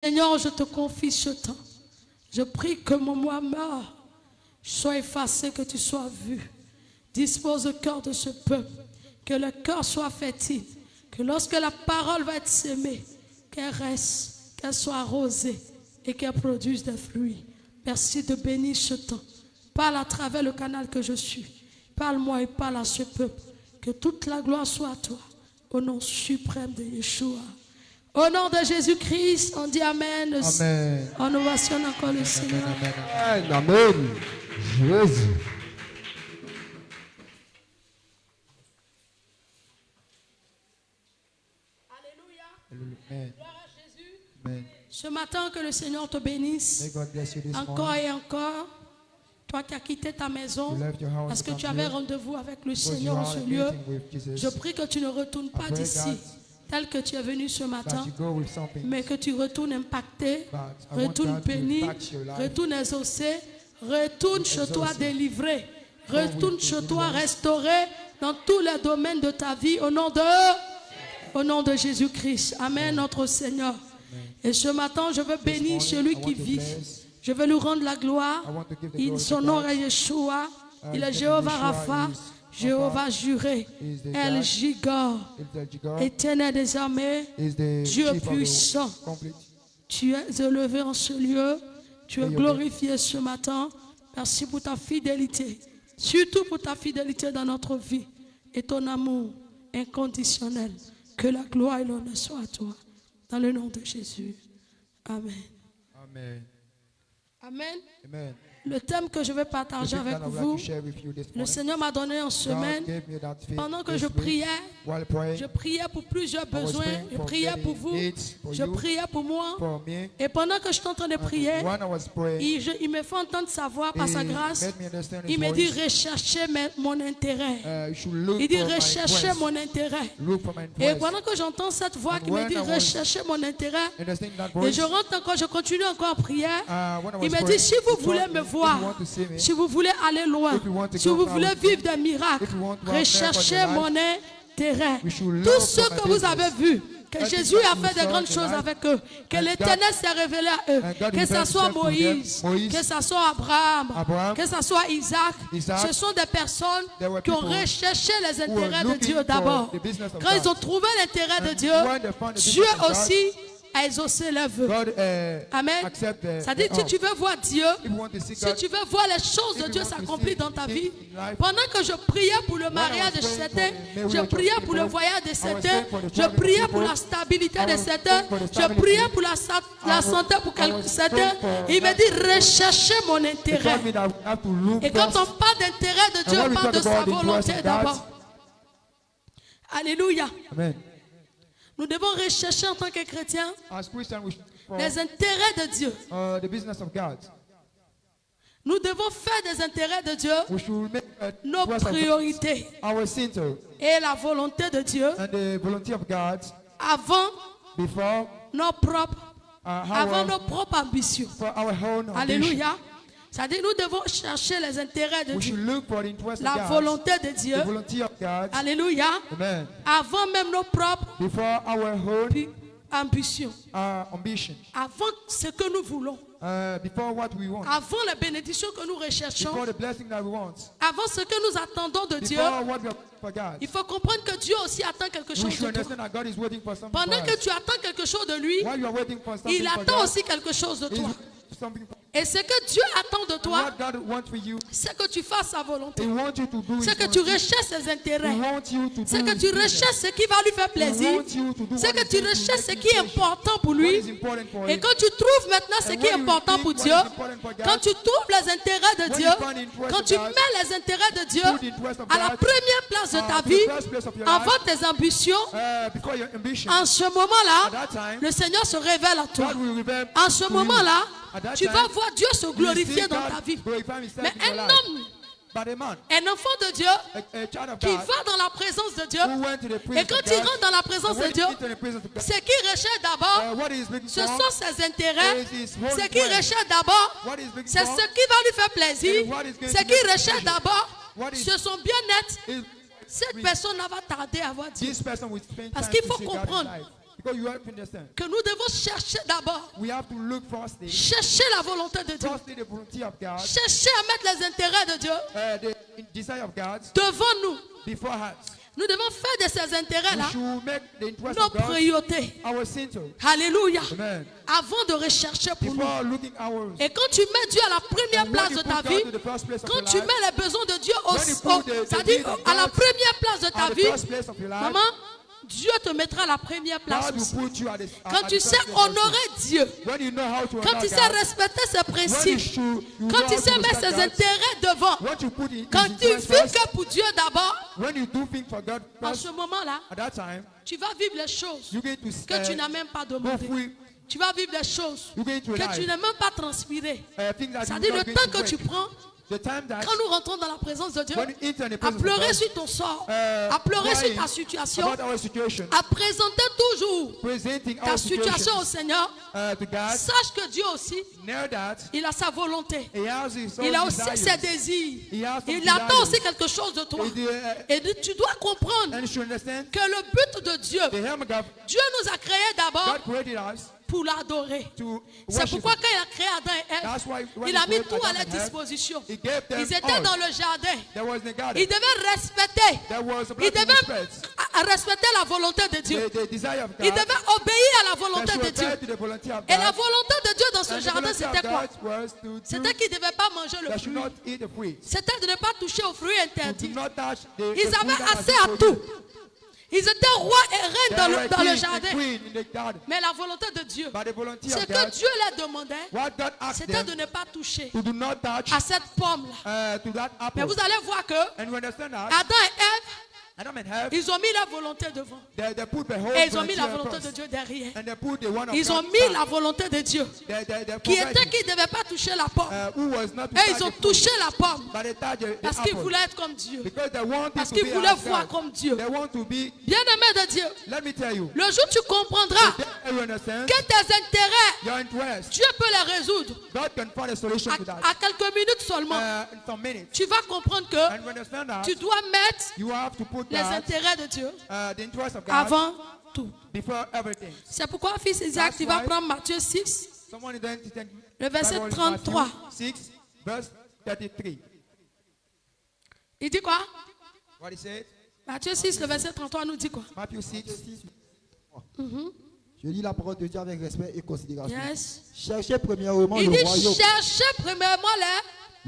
Seigneur, je te confie ce temps. Je prie que mon moi mort soit effacé, que tu sois vu. Dispose le cœur de ce peuple, que le cœur soit fertile, que lorsque la parole va être sémée, qu'elle reste, qu'elle soit arrosée et qu'elle produise des fruits. Merci de bénir ce temps. Parle à travers le canal que je suis. Parle-moi et parle à ce peuple. Que toute la gloire soit à toi. Au nom suprême de Yeshua. Au nom de Jésus-Christ, on dit Amen. Amen. On ovationne encore le Seigneur. Amen. Amen. Jésus. Alléluia. Amen. Gloire à Jésus. Amen. Ce matin, que le Seigneur te bénisse. May God bless you this Encore morning. et encore. Toi qui as quitté ta maison, You left your house parce que to tu come avais here rendez-vous avec le because you Seigneur en are ce in lieu. meeting with Jesus. Je prie que tu ne retournes pas pray d'ici that- tel que tu es venu ce That matin, you go with something. mais que tu retournes impacté, But I want retourne God to béni, impact your life. retourne exaucé, retourne chez toi exaucé. délivré, Go retourne with chez the toi deliverance. restauré dans tous les domaines de ta vie au nom de Jésus-Christ. Amen, notre Seigneur. Et ce matin, je veux bénir morning, celui I qui want to vit. bless. Je veux lui rendre la gloire. I want to give the Il, glory son to nom God. est Yeshua. Il est his Jéhovah name Yeshua Rapha, is Jéhovah Rapha, Juré, is the El God, Gigor, is the God, Éternel des armées. is the Dieu chief of puissant. the complete. Tu es élevé en ce lieu. Tu es Amen. glorifié ce matin. Merci pour ta fidélité. Surtout pour ta fidélité dans notre vie. Et ton amour inconditionnel. Que la gloire et l'honneur soient à toi. Dans le nom de Jésus. Amen. Amen. Amen. Amen. Le thème que je vais The partager thing avec that I would vous, like to share with you this le morning. Seigneur m'a donné en God semaine. gave me that faith Pendant que this je week. priais, While praying, je priais pour plusieurs I was besoins. praying Je for priais many pour vous. needs, for Je you, priais pour moi. for me. Et pendant que je suis en train de prier, When I was praying, il me fait entendre sa voix par sa he grâce. made me understand his Il me dit voice. recherchez mon intérêt. You should look Il dit for my recherchez interest. mon intérêt. Look for my Et interest. pendant que j'entends cette voix And qui me when dit I was recherchez mon intérêt, Understanding that et voice, je rentre encore, je continue encore à prier. when I was Il me dit praying, si vous he voulez told me me, if voir, you want to see me, si vous voulez aller loin, if you want to si go vous far voulez with me, vivre des miracles, if you want to have recherchez miracle in mon your intérêt. we should Tout look ce for my que vous business. avez vu, que Everything Jésus that a you fait de saw grandes in choses life, avec eux, que and l'Éternel s'est révélé à eux, and God que ce revealed soit himself to them, Moïse, Moïse, que ce soit Abraham, Abraham, que ce soit Isaac, Isaac, ce sont des personnes there were qui ont people recherché les who were intérêts de looking Dieu for d'abord. the business of Quand ils God. ont trouvé l'intérêt de And Dieu, when they found the Dieu business of God, aussi a exaucé leurs vœux. God Amen. accept the, C'est-à-dire, si tu veux voir Dieu, if you want to see si God, tu veux voir les choses if de you Dieu want to s'accomplir see dans ta things vie, in life, pendant que je priais pour le I mariage was de praying certains, for the je marriage of priais pour le people, voyage de I was certains, praying for the je traveling of priais pour people, la stabilité I de was certains, praying for the je stability, priais pour la I santé pour was certains. praying for Il me that. dit recherchez mon He intérêt. told me that we have to look Et quand first. on parle d'intérêt de Dieu, when on we parle talk de sa about the interest volonté of God, d'abord. Alléluia. Amen. Nous devons rechercher en tant que chrétiens As Christians, we should for les intérêts de Dieu. the business of God. Nous devons faire des intérêts de Dieu We should make nos priorités our center et la volonté de Dieu and the volunteer of God avant before nos propres, avant nos our, propres ambitions. for our own ambition. Alléluia. C'est-à-dire nous devons chercher les intérêts de We Dieu, should look for the interest la of God, volonté de Dieu. the volunteer of God. Alléluia. Amen. Avant même nos propres Before our own ambitions. ambition. Avant ce que nous voulons. Before what we want. Avant les bénédictions que nous recherchons. Before the blessing that we want. Avant ce que nous attendons de Dieu. Before what we are for God. Il faut comprendre que Dieu aussi attend quelque We chose should de toi. understand that God is waiting for something Pendant for que us. tu attends quelque chose de lui, While you are waiting for something il for attend God, aussi quelque chose de He is toi. something for Et ce que Dieu attend de toi, what God wants for you. c'est que tu fasses sa volonté. He wants you to do C'est His que tu volunteer. recherches ses intérêts. He wants you to do C'est que His tu business. recherches ce qui va lui faire He plaisir. wants you to do C'est what que is tu going to recherches ce make qui est you pleasure. important pour What lui. is important for Et him. quand tu trouves maintenant ce And qui est when you important think pour what Dieu, is important for God, quand tu trouves les intérêts de when Dieu, you find the interest quand of tu God, mets les intérêts de Dieu put the interest of à la God, première place de ta to the vie, first place of your avant life, tes ambitions, before your ambition, en ce at moment-là, that time, le Seigneur se révèle à toi. God will reveal En ce to you. moment-là, At that tu time, vas voir Dieu se you will glorifier see dans God ta vie. glorify himself Mais in your un life. homme, But a man, un enfant de Dieu a child of qui God, va dans la présence de Dieu, who went to the et presence quand of il God, rentre dans la présence and de when Dieu, he entered the presence of God, ce qu'il recherche d'abord, what he is looking ce for, sont ses intérêts. is his whole Ce qu'il plan. recherche d'abord, What he is looking c'est for, ce qui va lui faire plaisir. and what is going Ce to qu'il make recherche pleasure. d'abord, What is- c'est son bien-être. is Cette personne va tarder à voir Dieu. this person will spend Parce time qu'il faut to see God in comprendre. life. Because you have to understand. que nous devons chercher d'abord. We have to look firstly. Chercher la volonté de Dieu. Firstly, the volunteer of God. Chercher à mettre les intérêts de Dieu The desire of God devant nous. before us. Nous devons faire de ces intérêts-là We should make the interest nos of God priorités. our center. Alléluia. Amen. Avant de rechercher pour nous. Before looking ours. Et quand tu mets Dieu à la première And place when de you ta put vie, God to the first place of quand your tu life, mets les besoins de Dieu when you put the c'est-à-dire need of à la God première place de ta at the vie, first place of your life, maman, Dieu te mettra à la première place God aussi. will put you at the Quand at tu the sais first place also. honorer Dieu, When you know how to quand honor tu sais God, respecter ses when you principes, should, you quand know tu how sais to mettre respect ses God, intérêts devant, when you put in quand his tu interest vis first, que pour Dieu d'abord, when you do things for God à first, ce moment-là, at that time, tu vas vivre les choses you're going to que tu n'as même pas go demandées. free, Tu vas vivre les choses you're going to que tu life. n'as même pas transpirées. Things that C'est-à-dire you're le not temps going que to tu wait. prends The time that quand nous rentrons dans la présence de Dieu, when you enter the à presence of pleurer God, sur ton sort, à pleurer sur crying ta situation, about our situation, à présenter toujours presenting ta our situation au situation Seigneur, to God, sache que Dieu aussi, know that il a sa volonté. He has His own Il a aussi desires. ses désirs. He has some Il attend desires. aussi quelque chose de toi. Et Et tu dois comprendre and you should understand que le but de Dieu, the helm of God, Dieu nous a créés d'abord God created us pour l'adorer. to C'est worship pourquoi Him. quand il a créé Adam et Ève, That's why when il a He mis created tout à Adam leur and Eve, disposition. He gave them Ils étaient all. dans le jardin. There was the garden. Ils devaient respecter. There was a Ils black devaient respect. respecter la volonté de Dieu. The desire of Ils God. devaient obéir à la They volonté should de Dieu. obey to the volunteer of Et la God. volonté de Dieu dans ce And the jardin, volunteer of c'était quoi? God was to do. C'était qu'ils ne devaient pas manger le They should fruit. not eat the fruit. C'était de ne pas toucher aux fruits Do interdits. not touch the Ils fruit avaient that has assez been à tout. produced. Ils étaient rois et reines They dans were le king and jardin. queen in the garden. Mais la volonté de Dieu, But the volunteer c'est of que God, Dieu leur demandait, what God asked c'était them de ne pas toucher to do not touch à cette pomme-là. to that Mais apple. vous allez voir que And you understand that? Adam et Ève, Adam and Eve, ils ont mis la volonté devant. they put the whole Et ils ont mis la volunteer volonté de first. Dieu derrière. And they put the one of Ils ont God mis back. la volonté de Dieu, They qui forgot était it. qu'ils ne devaient pas toucher la pomme. Who was not to Et touch ils ont the fruit, touché la pomme but they touched the parce qu'ils apple. voulaient être comme Dieu. Because they want Parce to qu'ils be voulaient as voir God. comme Dieu. They want to be. Bien-aimé de Dieu, Let me tell you. le jour où tu comprendras You understand? que tes intérêts, Your interest. Dieu peut les résoudre God can find a solution to that. à quelques minutes seulement. In some minutes. Tu vas comprendre que And you understand that? tu dois mettre You have to put les that, intérêts de Dieu the interest of God avant tout. before everything. C'est pourquoi, fils Isaac, That's tu vas why- prendre Matthieu 6, Someone then le verset Bible is 33. Matthew 6 verse 33. Il dit quoi? What he said? Matthieu 6, le verset 33 nous dit quoi? Matthew 6. Je lis la parole de Dieu avec respect et considération. Yes. Cherchez premièrement Il le dit royaume, cherchez premièrement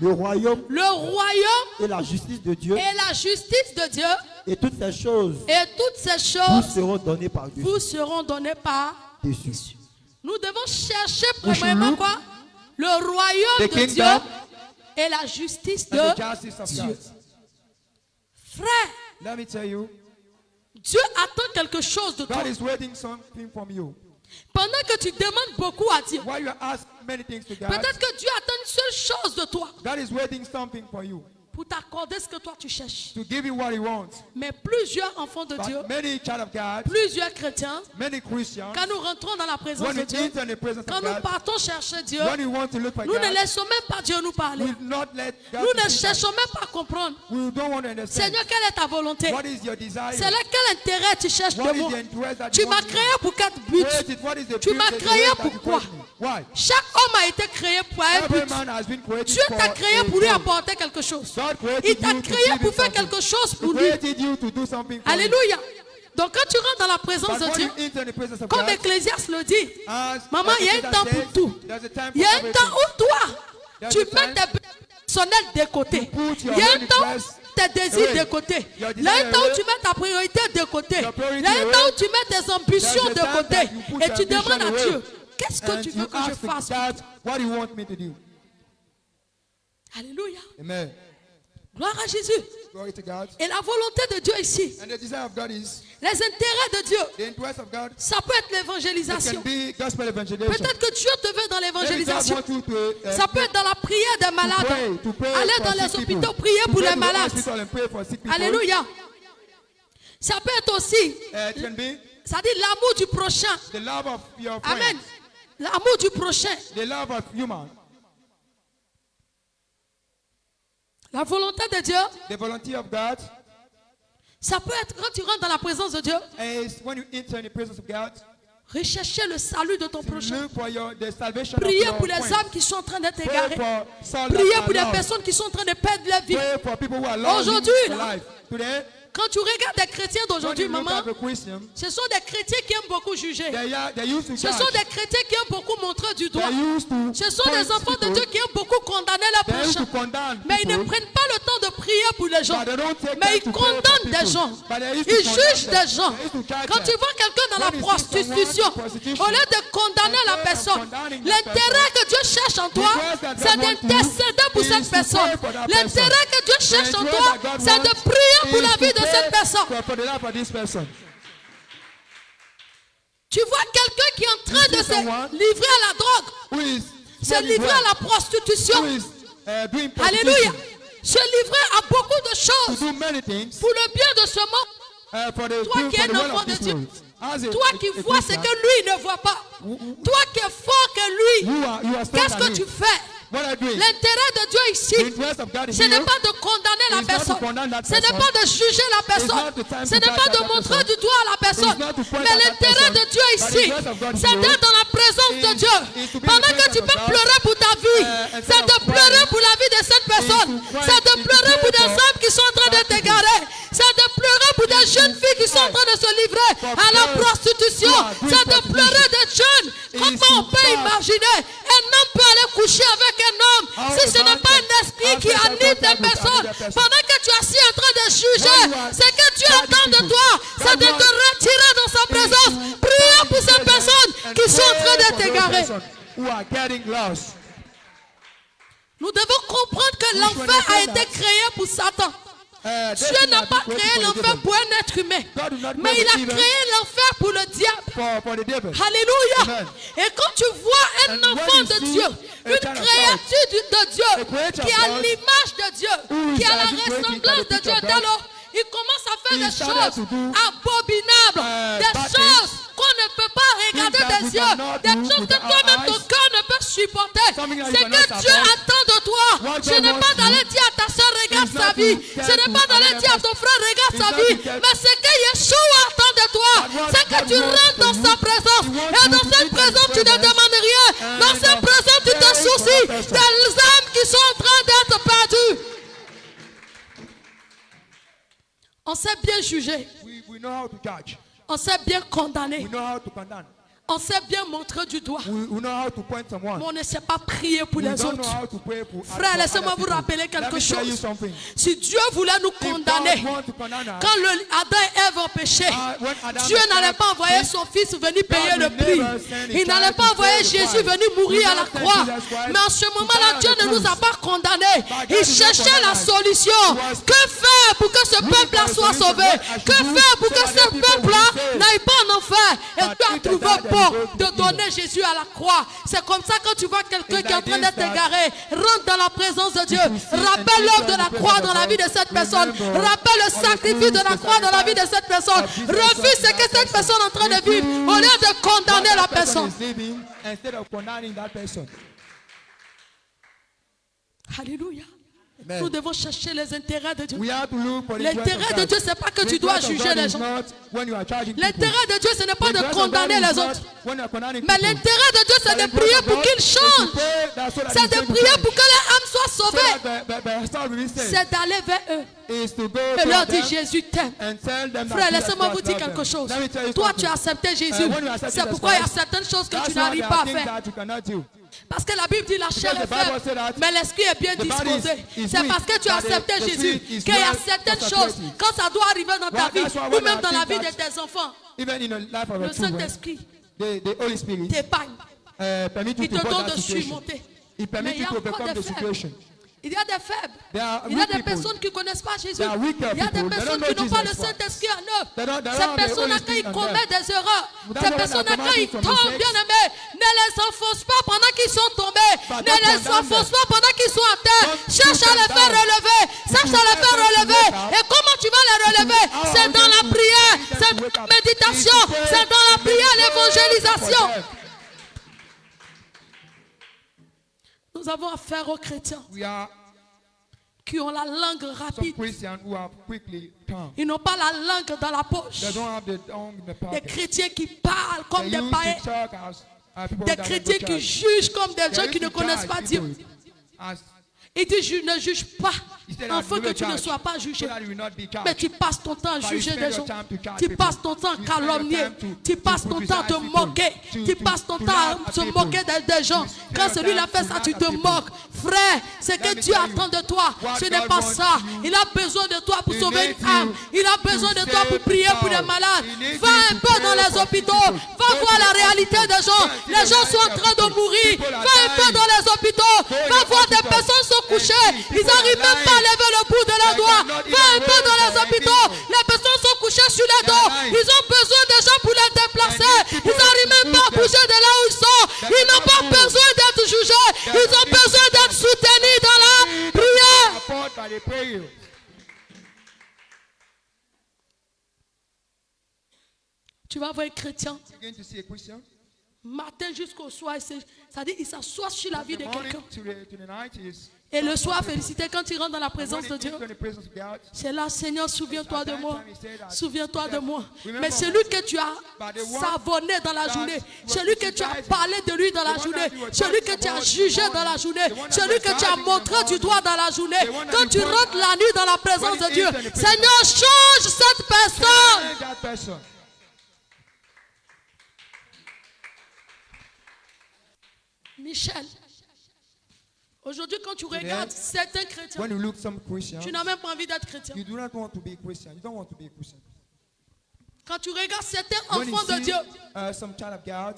le royaume le royaume et la justice de Dieu, et la justice de Dieu, et toutes ces choses et toutes ces vous choses seront données par Dieu. vous seront données par Dessus. Nous devons chercher We should premièrement look quoi? Le royaume the de Dieu kingdom et la justice And de the justice of Dieu. God. Frère, Let me tell you, Dieu attend quelque chose de toi. God is waiting something from you. Pendant que tu demandes beaucoup à Dieu, While you ask many things to God, peut-être que Dieu attend une seule chose de toi God is waiting something for you pour t'accorder ce que toi tu cherches. to give you what He wants. Mais plusieurs enfants de Dieu, But many child of God, plusieurs chrétiens, many Christians, quand nous rentrons dans la présence when de we Dieu, enter in the presence quand of nous God, partons chercher Dieu, when we want to look for nous ne God, laissons même pas Dieu nous parler. we will not let God Nous ne speak us. cherchons même pas à comprendre. We don't want to understand. Seigneur, quelle est ta volonté? What is your desire? C'est là quel intérêt tu cherches What de is moi? the interest that Tu you m'as want créé pour quel but? What is it? What is the Tu purpose m'as that créé you pourquoi? created me? Why? Chaque homme a été créé pour un Every but. man has been created Dieu for t'a créé a pour lui goal. apporter quelque chose. God created Il t'a you to créé give pour you faire something. quelque chose He pour lui. created you to do something for Alléluia. Donc quand tu rentres dans la présence But de when Dieu, you enter the presence of comme God, Ecclésiaste le dit, as maman, il y a un temps pour tout. There's a time Il y for a un everything. temps où toi, There's tu a time mets tes personnels de côté. you put Il your y a un own temps request où tes désirs away. de côté. Your Il y a un desire temps où away. tu mets ta priorité de côté. Your priority Il y a un away. temps où tu mets tes ambitions There's a de time côté. that you put Et your tu ambition demandes à away. Dieu, qu'est-ce que And tu you veux que je ask to fasse? God, what do you want me to do? Alléluia. Amen. Gloire à Jésus. Glory to God. Et la volonté de Dieu ici, And the desire of God is, les intérêts de Dieu, the interest of God, ça peut être it can l'évangélisation. be gospel evangelization. Peut-être que Dieu te veut dans Maybe God l'évangélisation. wants you to, Ça peut être dans la prière des malades. to pray Aller for dans les sick hôpitaux, people. prier To pour go les to the malades. hospital and pray for sick people. Alléluia. Ça peut être aussi, It can be ça dit l'amour du prochain. the love of your friend, Amen. L'amour du prochain. the love of human, La volonté de Dieu, the volunteer of God. ça peut être quand tu rentres dans la présence de Dieu. Is when you enter in the presence of God, Recherchez le salut de ton prochain. Look for the salvation Priez of pour your les friends. âmes qui sont en train d'être Pray égarées. for souls that Priez are pour les lost. personnes qui sont en train de perdre leur vie. Pray for people who are lost Aujourd'hui, in là, life. Today, quand tu regardes des chrétiens when d'aujourd'hui, you look maman, at the Christian, ce sont des chrétiens qui aiment beaucoup juger. they used to Ce sont judge. des chrétiens qui aiment beaucoup montrer du doigt. They used to Ce sont point des enfants de people. Dieu qui aiment beaucoup condamner leur They used to prochain. condemn Mais ils ne people. prennent pas le temps de prier pour les gens. But they don't take Mais time ils to pray for condamnent des people. gens. But they used to Ils condemn jugent them. des gens. They used to judge Quand tu them. vois quelqu'un dans la When you see someone prostitution, in prostitution, au lieu de condamner la instead of personne, condemning that l'intérêt que Dieu cherche en toi, because that c'est God wants to d'intercéder pour is cette to personne. pray for that L'intérêt que Dieu cherche en toi, c'est de prier pour la vie de cette personne. For the life of this person. Tu vois quelqu'un qui est en train de You see someone se livrer à la drogue, Who is se smoking livrer à drugs, la prostitution. who is doing Alléluia. prostitution, Se livrer à beaucoup de to choses do many things pour le bien de ce monde. for the Toi qui es for the un will enfant of de this Dieu, world. As a- toi qui a vois ce Christian, que lui ne voit pas, toi qui es fort que lui, you are qu'est-ce stronger que than tu him. fais? What are you doing? L'intérêt de Dieu The ici, interest of God is ce n'est here. pas de condamner la It's not to personne, condemn that ce n'est person. pas de juger la personne, not the time ce to n'est judge pas de that montrer person. du doigt à la personne, It's not to point mais at that l'intérêt person. de Dieu But the ici, interest of God is c'est here. d'être dans la présence de Dieu. Is to be in the Pendant que presence tu of peux God. pleurer pour ta vie, Instead c'est de of pleurer crying, pour la vie de cette personne, is to cry, c'est de is to pleurer pour pray des for hommes qui sont en train de that people. t'égarer, c'est de pleurer pour des jeunes filles qui sont en train de se livrer à la girls prostitution, who are doing c'est de prostitution. pleurer des jeunes. Is Comment on to peut fast. imaginer un homme peut aller coucher avec un homme How si ce a n'est man pas can un esprit have qui sexual anime des contact with personnes? another person. Pendant que tu es assis en train de juger, When you are ce que Dieu judging attend de people, toi, c'est de God te retirer dans sa présence. Priez pour ces personnes qui sont en train d'être égarées. Who are getting lost. Nous devons comprendre que l'enfer a été créé pour Satan. Dieu n'a pas créé l'enfer pour un être humain, God did not mais create il a evil. créé l'enfer pour le diable. For the devil. Alléluia. Amen. Et quand tu vois un And when enfant you de see Dieu, a une child of créature de Dieu, a creature qui of a God, l'image de Dieu, who is qui a la as if created ressemblance by the de Dieu, picture of God, alors il commence à faire he des started choses to do, abominables, des bad choses qu'on ne peut pas regarder that des we yeux, cannot des do choses with que our toi-même ton eyes. cœur ne peut supporter. Something that you C'est cannot que Dieu support. attend de toi. What Ce God n'est pas wants d'aller you dire à ta soeur, regarde is sa not vie. to Ce n'est tell pas d'aller another dire à ton frère, regarde It's sa not vie. to tell- Mais c'est que Yeshua attend de toi. But what C'est que God tu wants rentres dans from sa you, présence. He wants Et you dans to cette be in présence, His tu ne presence. demandes rien. Dans cette présence, tu te praying for soucies that person. des âmes qui sont en train d'être perdues. On sait bien juger. We know how to judge. On sait bien We condamner. know how to condemn. On sait bien montrer du doigt. We know how to point someone. Mais on ne sait pas prier pour We les don't know autres. how to pray for Frère, for laissez-moi other vous people. rappeler Let quelque me tell you chose. something. Si Dieu voulait nous If condamner, God wants to condemn us, quand Adam et Ève ont péché, when Adam Dieu and n'allait Eve pas envoyer sinned, son fils venir payer le will prix. never send his Il n'allait child pas to envoyer pay the Jésus price. venir mourir He à la will not croix. send Jesus Christ Mais en ce to moment-là, die on Dieu the ne nous a cross. pas condamnés. But God Il did not cherchait la condemn us. solution. He was Que faire pour que ce peuple-là the soit solution. sauvé? What I should Que do faire pour so que that ce the people peuple-là will be saved. n'aille pas en enfer? Et But tu as if they trouvé die, they bon will go de to donner Jésus à la croix. C'est comme ça quand tu vois quelqu'un It's qui est en like train this d'être that égaré, rentre dans la présence de Dieu. you see and Rappelle l'œuvre de enter la the croix presence dans la of vie de God. cette personne. Remember Rappelle le all the sacrifice de la fruits, the croix dans la vie de cette personne. of this Refuse ce person, que cette that personne est en train de person. vivre au lieu de condamner What la that person personne. is living, instead of condemning that person. Alléluia. Amen. Nous devons chercher les intérêts de Dieu. We have to look for the interest L'intérêt of de God. Dieu, ce n'est pas que The tu dois interest of juger God les is gens. not when you are charging people. L'intérêt de Dieu, ce n'est pas The de interest of God condamner is les not autres. when you are condemning Mais people. l'intérêt de Dieu, c'est But de the prier interest of pour God qu'ils is to changent. pray that so that C'est they de change prier life. pour que les âmes soient So sauvées. that the soul will be saved. C'est d'aller vers eux Is to go et to leur them dire Jésus t'aime. and tell them that Frère, Jesus laissez-moi vous Christ dire loves quelque them. chose. Let me tell you Toi, tu something. as accepté Jésus. When you accept C'est Jesus pourquoi il y a Christ, certaines choses que That's tu why n'arrives there pas are à things faire. that you cannot do. Parce que la Bible dit la chair est the Bible faible, said that mais l'esprit est bien the body disposé. is C'est weak, parce que tu as but accepté the Jésus spirit is qu'il y a well certaines choses, consecrated. quand ça doit arriver dans ta Well, vie, that's why ou when même I dans la think vie de that- tes enfants, Even in the life of le a children, Saint-Esprit the Holy Spirit t'épargne. permit you Il to te go donne that de situation. surmonter. It Mais permits il y you a to encore overcome des the faibles. situation. Il y a des faibles. There are Il y a weak des people. personnes qui ne connaissent pas Jésus. There are weaker Il y a des people. They personnes don't qui know n'ont pas le Jesus Christ. Saint-Esprit en eux. They don't Ces have the personnes-là, Holy quand Spirit ils on commettent them. des erreurs, That's ces why personnes-là, when quand I ils command tombent, from bien aimés, ne les enfonce pas pendant qu'ils sont tombés. But Ne don't les condemn enfonce them. pas pendant qu'ils sont à terre. Don't Cherche put à les them faire down. relever. Cherche à les faire help them to relever. wake up. Et comment tu vas les relever? How C'est are dans you la going to prière, lead them c'est to dans wake la up? méditation, Is to pray c'est dans la and prière, meditate l'évangélisation. for them. Nous avons affaire aux chrétiens We are qui ont la langue Some rapide. Christians who have quickly tongue. Ils n'ont pas la langue dans la poche. They don't have the tongue in the Des pocket. chrétiens qui parlent comme They des used païens. to talk as people Des that chrétiens never qui church. jugent comme des They gens used qui ne to connaissent judge pas Dieu. people as Il dit, je ne juge pas, He said, afin "I que will tu ne judge, sois pas so jugé. that you will not be judged." Mais tu passes ton temps à But you juger spend des your gens. time to judge Tu people. passes ton temps à You spend your calomnier. time to Tu passes ton temps à te criticize moquer. people, Tu to- passes ton to temps laugh à at te people. moquer des gens. You spend Quand your celui-là time fait to ça, laugh tu at te people. moques. Frère, ce Let que me Dieu tell attend you, de toi, what ce n'est God pas wants ça. you- Il a besoin de toi pour He sauver needs une âme. you Il a to besoin de toi save pour prier pour people. les malades. He needs Va you un to peu dans pray les for hôpitaux. people. Va Go voir to la the réalité hospital. des gens. Go and see Les the gens sont en reality train of de people. mourir. People are Va un peu dying. dans les hôpitaux. Go in Va the voir des hospital personnes sont and couchées. see Ils people n'arrivent are même pas à lying. lever le bout de leurs They doigts. cannot Va un even peu dans les raise their hôpitaux. finger. Les personnes sont couchées sur les They dos. are lying. Ils ont besoin des gens pour les déplacer. And these people Ils n'arrivent même to pas à move bouger de là où ils sont. They Ils n'ont cannot pas move. besoin d'être jugés. They Ils ont don't need besoin to d'être soutenus dans la prière. Support by the prayer. Tu vas voir un chrétien, You're going to see a Christian. matin jusqu'au soir, ça dit il s'assoit sur la vie The de morning quelqu'un. to the night is Et le soir, félicité quand il rentre dans la présence de when Dieu. in the presence of God. C'est là, Seigneur, souviens-toi de moi. Souviens-toi de moi. Remember Mais celui que tu as by the one savonné dans la that journée, was celui que tu as criticizing, parlé de lui dans la the one journée, that you were celui talking que tu as about jugé in the dans la morning, journée, the one that celui was que tu as judging in the montré du morning, doigt dans la journée, the one that quand you tu point rentres la nuit dans la présence when de it Dieu, is in the presence Seigneur, change cette personne. Change that person. Michel, aujourd'hui quand tu regardes certains chrétiens, When you look some Christians, tu n'as même pas envie d'être chrétien. you do not want to be a Christian. You don't want to be a Christian. Quand tu regardes certains When you enfants de see Dieu, some child of God,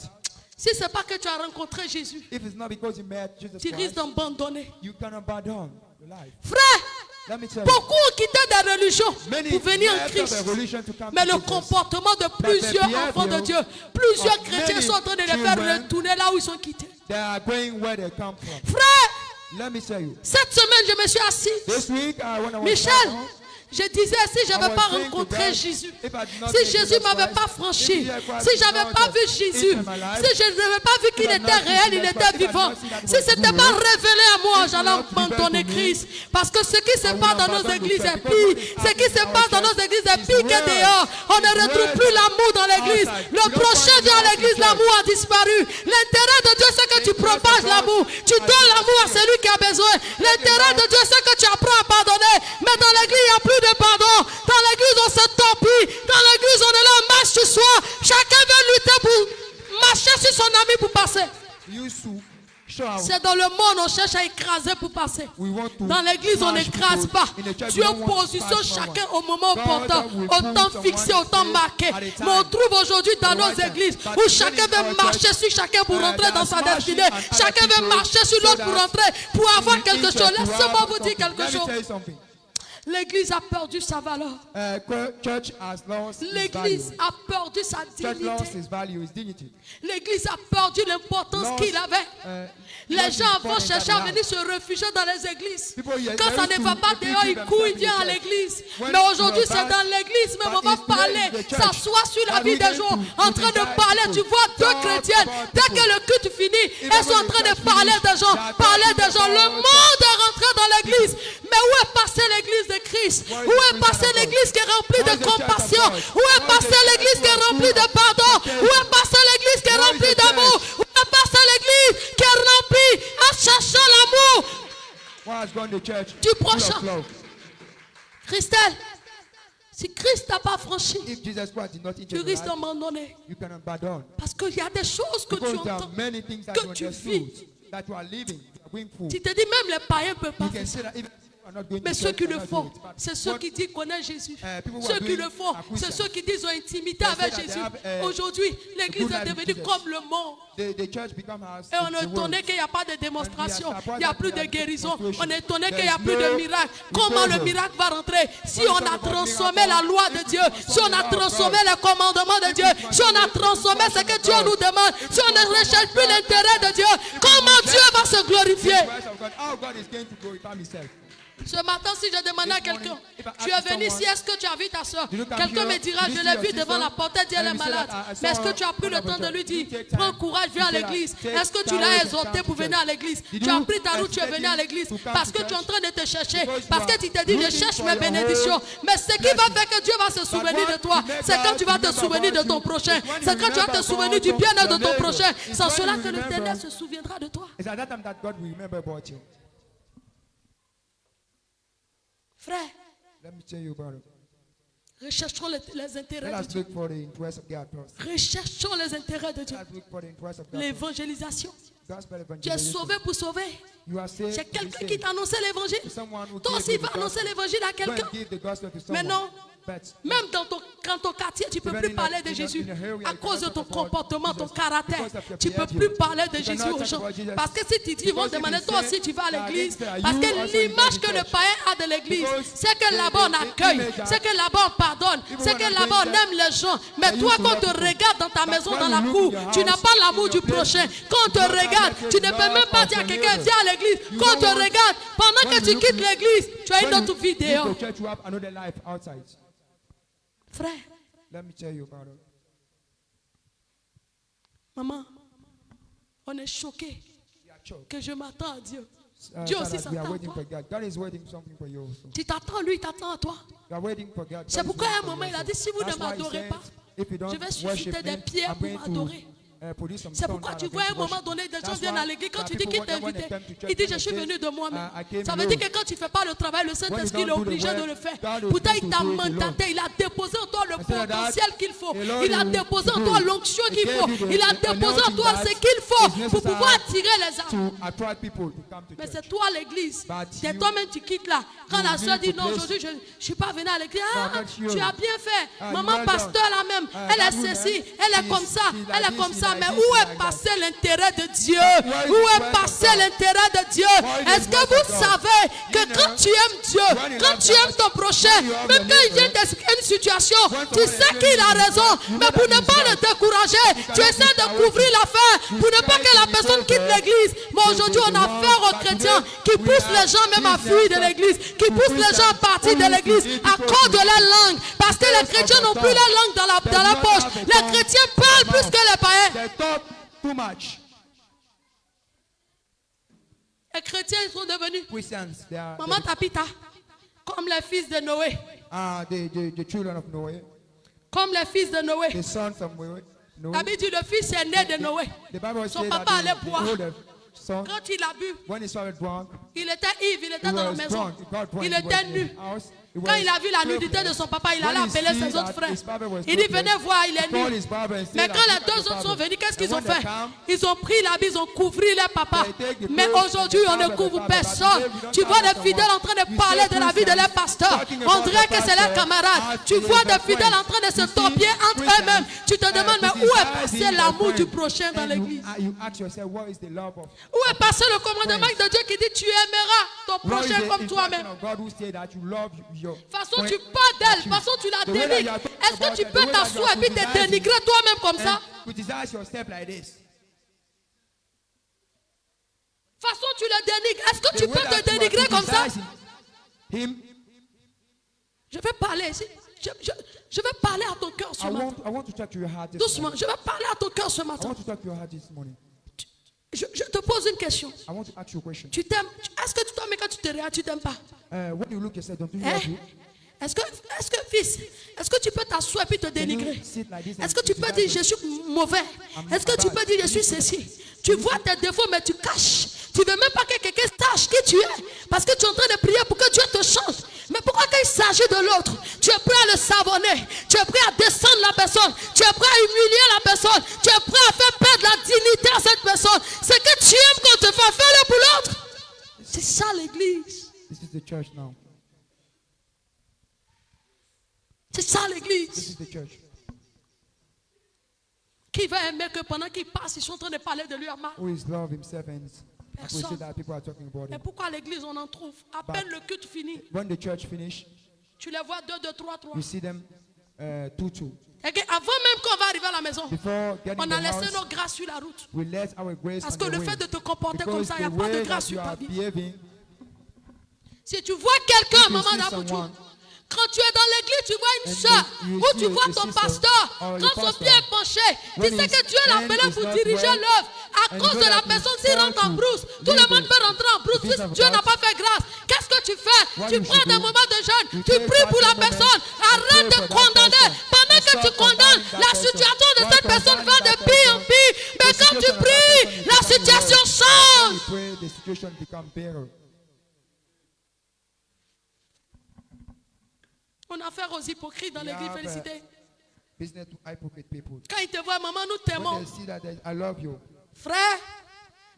si ce n'est pas que tu as rencontré Jésus, if it's not because you met Jesus tu risques Christ, d'abandonner. you cannot bow down your life. Frère, Let me tell you, beaucoup ont quitté des religions many pour venir en left Christ. of a religion to come Mais to le Jesus. comportement de plusieurs behavior enfants de Dieu, plusieurs of chrétiens many sont en train de les faire children, retourner là où ils sont quittés. They are going where they come from. Frère, Let me tell you. cette semaine, je me suis assis. This week, when I was Michel, down, je disais, si je I n'avais was pas saying to rencontré God, Jésus, if I did not si meet Jésus Jesus ne m'avait Christ, pas if franchi, Jesus Christ si did je n'avais not pas vu enter Jésus, my life, si je n'avais pas vu qu'il if I had était not réel, seen il that était Christ, if I had vivant, not seen that si was ce n'était real, pas révélé à moi, it j'allais will not be abandonner revealed to me. Christ. Parce que ce qui se will passe dans nos abandon églises est Christ, pire. because Ce qui se our passe dans nos church églises est is pire que worse. dehors. On ne It's retrouve worse plus l'amour dans l'église. outside. Le We don't prochain find vient à love in l'église, church. l'amour a disparu. L'intérêt de Dieu, c'est que tu propages l'amour. Tu donnes l'amour à celui qui a besoin. L'intérêt de Dieu, c'est que tu apprends à pardonner. Mais dans l'église, il n'y a plus de pardon. Dans l'église, on se torpille. Dans l'église, on est là, on marche sur soi. Chacun veut lutter pour marcher sur son ami pour passer. We used to show our C'est dans le monde, on cherche à écraser pour passer. We want to Dans l'église, on smash n'écrase people. pas. In the church, Dieu we don't want to positionne smash chacun someone. au moment God opportun, will au put temps someone fixé, au temps place marqué. at a time. Mais on trouve aujourd'hui dans The nos right time. églises But où many chacun in veut our marcher church, sur chacun pour rentrer they dans are sa smashing destinée. other Chacun veut people marcher sur so l'autre that pour rentrer, pour avoir in quelque each chose. of you Laissez-moi have vous dire something. quelque Let me chose. tell you something. L'église a perdu sa valeur. Church has lost its L'église value. a perdu sa Church lost dignité. its value, its dignity. L'église a perdu l'importance Lost, qu'il avait. Les lost gens its vont importance chercher that à they venir had. se réfugier dans les églises. People, yes, Quand they ça used ne to va pas refuge dehors, ils courent, ils themselves in viennent à the church. l'église. When Mais you aujourd'hui, are c'est bad, dans l'église même but on va it's here parler, in the church s'asseoir sur la that vie we des get gens, to en train de criticize parler. Tu people, vois deux talk chrétiennes, about dès que people. le culte finit, Even elles sont en when train the de church parler finish, des gens, they are parler talking des gens. Le about monde est rentré dans l'église. Mais où est passée l'église de Christ? Where is Où the est passée Christian of l'église qui est remplie Where de is the church of compassion? God? Où est Where is passée the l'église qui est church remplie de pardon? Où est passée l'église qui est Where is remplie the d'amour? church? Où est passée l'église qui est remplie en cherchant l'amour? Where has gone the church? Du Full prochain. of love. Christelle, si Christ n'a pas franchi, If Jesus Christ did not enter tu your risques life, d'abandonner. you cannot bow down. Parce qu'il y a des choses que tu Because there are entends, many things that que you tu understood, vis. that you are living, you are going through. Tu te dis même les païens ne peuvent pas You faire can ça. say that even if you are not going Mais to ceux church, qui you le cannot font, do it. But c'est ceux what- qui disent connaissent Jésus. people who Ceux are qui doing le font, are c'est Christians. ceux qui disent ont intimité They avec say that Jésus. they have, Aujourd'hui, l'église good est life with devenue Jesus. comme le monde. The church become as Et on est the étonné world. qu'il n'y a pas de démonstration, And we are il n'y a plus de surprised that guérison. there is no On est étonné demonstration. qu'il n'y a plus There is de no miracle. Comment le revival. miracle va rentrer? Si When on we a talk about transformé miracle, la loi de if Dieu, we si on a transform the law of transformé God, les commandements de Dieu, si on a transformé ce que Dieu nous demande, si on ne recherche plus l'intérêt de Dieu, comment Dieu va se glorifier? The grace of God, how God is going to glorify himself. Ce matin, si je demandais à quelqu'un, tu es venu ici, est-ce que tu as vu ta soeur? Quelqu'un me dira, je l'ai vue devant la porte, elle dit elle est malade. Mais est-ce que tu as pris le temps de lui dire, prends courage, viens à l'église? Est-ce que tu l'as exhorté pour venir à l'église? Tu as pris ta route, tu es venu à l'église parce que tu es en train de te chercher, parce que tu t'es dit, je cherche mes bénédictions. Mais ce qui va faire que Dieu va se souvenir de toi, c'est quand tu vas te souvenir de ton prochain. C'est quand tu vas te souvenir du bien-être de ton prochain. C'est cela que l'Éternel se souviendra de toi. It's at that time that God will remember about you. Frère, Let me tell you about it. recherchons les intérêts Let de us Dieu. look for the interest of God first. Recherchons les intérêts de Dieu. Let us look for the interest of God first. L'évangélisation. Gospel Tu es evangelism. sauvé pour sauver. You are saved C'est to be quelqu'un qui saved. t'a annoncé l'évangile. Someone who Toi gave aussi, you va the annoncer gospel. l'évangile à Go quelqu'un. and give the gospel to Mais someone. non, But même dans ton quartier, tu ne peux plus parler de Jésus à cause de ton comportement, ton caractère. Tu ne peux plus parler de Jésus aux gens. Parce que si tu dis, ils vont demander toi aussi, tu vas à l'église. Parce que l'image que le païen a de l'église, c'est que là-bas on accueille, c'est que là-bas on pardonne, c'est que là-bas on aime les gens. Mais toi, quand on te regarde dans ta maison, dans la cour, tu n'as pas l'amour du prochain. Quand on te regarde, tu ne peux même pas dire à quelqu'un, viens à l'église. Quand on te regarde, pendant que tu quittes l'église, tu as une autre vie dehors. go to church, you have another life outside. Frère, Let me tell you about it. maman, on est choqué We are choked. que je m'attends à Dieu. Dieu Father, aussi we are s'attend à waiting toi. for God. God is waiting something for you also. Tu t'attends, lui, il t'attend à toi. You are waiting for God. C'est God is pourquoi à waiting un for moment, you il a also. dit, si vous ne That's why he m'adorez said, pas, if you don't je vais worship susciter des me, pierres I'm pour going m'adorer. to produce some C'est stones pourquoi that tu are vois à going un to moment worship. donné, des gens That's viennent à why l'église. Quand that tu dis people, qu'il t'a when they invité, come to church, il dit, when je they suis say, venu de moi-même. I came Ça veut dire alone. que quand tu ne fais pas le travail, le Saint-Esprit il est don't do the obligé de work, le faire. God is Pourtant, free il to t'a do it alone. mandaté, il a déposé en toi le Instead of that, potentiel qu'il faut. the Lord Il a will déposé en do toi it. l'onction He qu'il gave faut. you the Il a déposé en anointing toi that ce qu'il faut is pour necessary pouvoir attirer les âmes. to attract people to come to Mais church. c'est toi l'église. But C'est you- toi-même qui quittes là. Quand you la soeur leave dit the non, place. aujourd'hui je ne suis pas venu à l'église. No, Ah, not you. tu as bien fait. Ah, Maman you well done. pasteur là même, elle that est woman, ceci, elle est she's- comme ça, she's like elle est this, comme she's ça. like Mais this, où she's est like passé l'intérêt de Dieu? Where is Où the est word passé of God? l'intérêt de Dieu? Where is Est-ce the que word vous of God? savez que You know, quand tu aimes Dieu, when you quand love tu aimes God, ton prochain, when you love même your quand il vient neighbor, d'expliquer une situation, when tu someone sais is qu'il a telling you raison, that, you mais know pour that ne he's pas le right. décourager, tu cannot essaies de push away. couvrir l'affaire pour ne pas try que la to personne resolve quitte it. l'église. Mais aujourd'hui, on a the affaire aux wrong, chrétiens but qui today, we poussent les have gens même à business fuir de that- l'église, qui poussent les gens à partir de l'église à cause de la langue. Parce que les chrétiens n'ont plus la langue dans la poche. Les chrétiens parlent plus que les païens. They talk too much. Les chrétiens, ils sont devenus, Christians, they are maman Tapita, comme les fils de Noé. the children of Noah, Comme les fils de Noé. the sons of Noah. La Bible dit le fils est né de Noé. The Bible Son says papa that allait the boire. older son, Quand il a bu, when he started drunk, il était ivre, il était he dans la was maison. drunk. He got drunk. Il He was était in nu. the house. He Quand was il a vu la sleepless. nudité de son papa, il When allait he appeler see ses autres that frères. his father was Il dit, sleepless, venez voir, il est he called nu. his father and said, Mais "I quand look les at deux your autres sont father." venus, qu'est-ce And qu'ils ont when they fait? come, Ils ont pris l'habit, ils ont couvert leur papa. they take the Mais clothes aujourd'hui, and on they ne cover couvre the father. personne. But today, we Tu don't vois cover des fidèles en train de someone. parler You de la see vie de leur Christians pasteur. talking On about dirait the que c'est leur pastor camarade. as Tu it vois is des their fidèles friend. en train de se You see torpiller entre Christians, eux-mêmes. Tu te demandes, mais où est passé criticizing l'amour their du friend. prochain dans And l'église? you ask yourself, what is the love of? Où est passé le commandement de Dieu qui dit tu aimeras ton What is prochain the comme toi-même? instruction of God who say that you love your? De toute façon, when- tu parles d'elle, de toute you- façon, tu la the way that you dénigres. are talking Est-ce que about tu her, the peux way that you t'asseoir are et puis te criticizing dénigrer toi-même comme ça? and criticize yourself like this. De toute façon, tu le dénigres. Est-ce que The tu way peux that te you are dénigrer comme ça? criticizing him, Je vais parler ici. Je vais parler à ton cœur ce matin. I want to talk to your heart this Doucement, morning. je vais parler à ton cœur ce I matin. want to talk to your heart this morning. Je te pose une question. I want to ask you a question. Tu t'aimes? Est-ce que tu t'aimes mais quand tu te regardes, tu t'aimes pas? When you look yourself, don't you Hein? love you? Est-ce que fils, est-ce que tu peux t'asseoir et puis te dénigrer? sit like this and Est-ce que tu peux dire je suis mauvais? I'm Est-ce que tu bad. peux dire je suis ceci? Tu vois tes défauts mais tu caches. Tu ne veux même pas que quelqu'un sache qui tu es. Parce que tu es en train de prier pour que Dieu te change. Mais pourquoi quand il s'agit de l'autre, tu es prêt à le savonner? Tu es prêt à descendre la personne? Tu es prêt à humilier la personne? Tu es prêt à faire perdre la dignité à cette personne? C'est que tu aimes qu'on te fait faire le pour l'autre. C'est ça l'église. This is the church now. C'est ça This l'église. is the church. Qui va aimer que pendant qu'il passe, ils sont en train de parler de lui à mal? Who is love himself and we see Personne. that people are talking about Et him. pourquoi à l'église on en trouve? À peine le culte fini, When the church finish, tu les vois 2, 2, 3, 3. you see them 2-2. Et que avant même qu'on va arriver à la maison, Before getting on a the laissé house, nos grâces sur la route. we let our grace Parce on que the le way. fait de te comporter comme Because ça, il n'y a the pas de way grâce that you sur ta are vie. behaving, Si tu vois quelqu'un, If you maman see d'Aboutou, someone, quand tu es dans l'église, tu vois une and soeur, you ou tu see vois a ton sister pasteur, or your quand son pastor, pied est penché, tu when sais his que Dieu l'a appelé hand is pour not diriger well, l'œuvre. À and cause you de know la that personne, he's s'il called rentre en to brousse, tout le lead monde the peut rentrer en brousse. business Si of Dieu n'a God. pas fait grâce, qu'est-ce que tu fais? What Tu you prends should des do, moments de jeûne, you tu take pries pour la fasting moments personne, and arrête pray de for that condamner. person. Pendant And que tu stop condamnes, condemning that la person. situation de While cette personne va condemning de that pire en person, pire. Mais the quand tu situation of that pries, person is la becoming situation worse. change. When we pray, the situation becomes better. On a affaire aux hypocrites dans We l'église, have, félicité. Business to hypocrite people. Quand ils te voient, maman, nous When t'aimons. they see that I love you, Frère,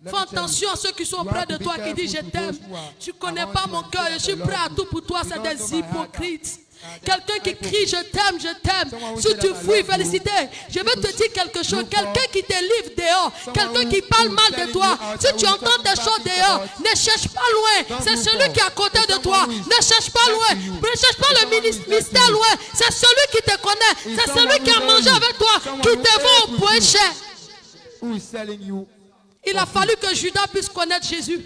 let fais me tell you, attention à ceux qui sont you près have de to be toi qui disent je careful to t'aime. those who are Tu ne connais around pas you mon and cœur, say je that suis they prêt à love tout you. pour toi, You c'est don't des know my heart. hypocrites. They Quelqu'un are qui crie je t'aime, je t'aime. Someone who Si say tu that I fouilles, love you, félicité. Je veux te dire quelque chose. look Quelqu'un for qui te livre dehors, someone quelqu'un who qui parle is mal de telling toi. you outside, Si who tu is entends talking des bad choses things dehors, about, ne cherche pas loin. don't C'est look celui for. qui est à côté It's de someone toi. who is Ne cherche pas next loin. to you. Ne cherche pas It's le someone who is next to ministère you. loin. C'est celui qui te connaît. It's C'est someone celui qui a who knows mangé you. avec toi, Someone qui who te ate vend au with point you. cher. Who is selling you? Il a fallu que Judas puisse connaître Jésus.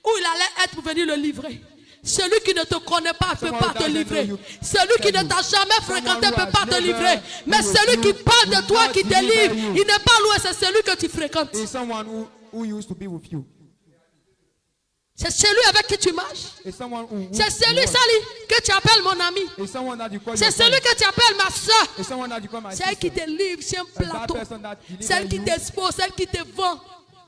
Où il allait être pour venir le livrer. Celui qui ne te connaît pas ne peut Someone pas who te doesn't livrer. know you, Celui qui tell ne you. t'a jamais Someone fréquenté ne who peut has pas te never livrer. Mais been with celui qui you parle de will toi, not qui te deliver livre, you. il n'est pas loin, c'est celui que tu fréquentes. Is someone who used to be with you. C'est celui avec qui tu marches. Is someone who C'est celui, was. Sali, que tu appelles mon ami. Is someone that you call C'est your celui friend. que tu appelles ma soeur. Is someone that you call my C'est elle qui sister. te livre sur un Is that plateau. person that delivers Celle qui you t'expose, celle qui te vend.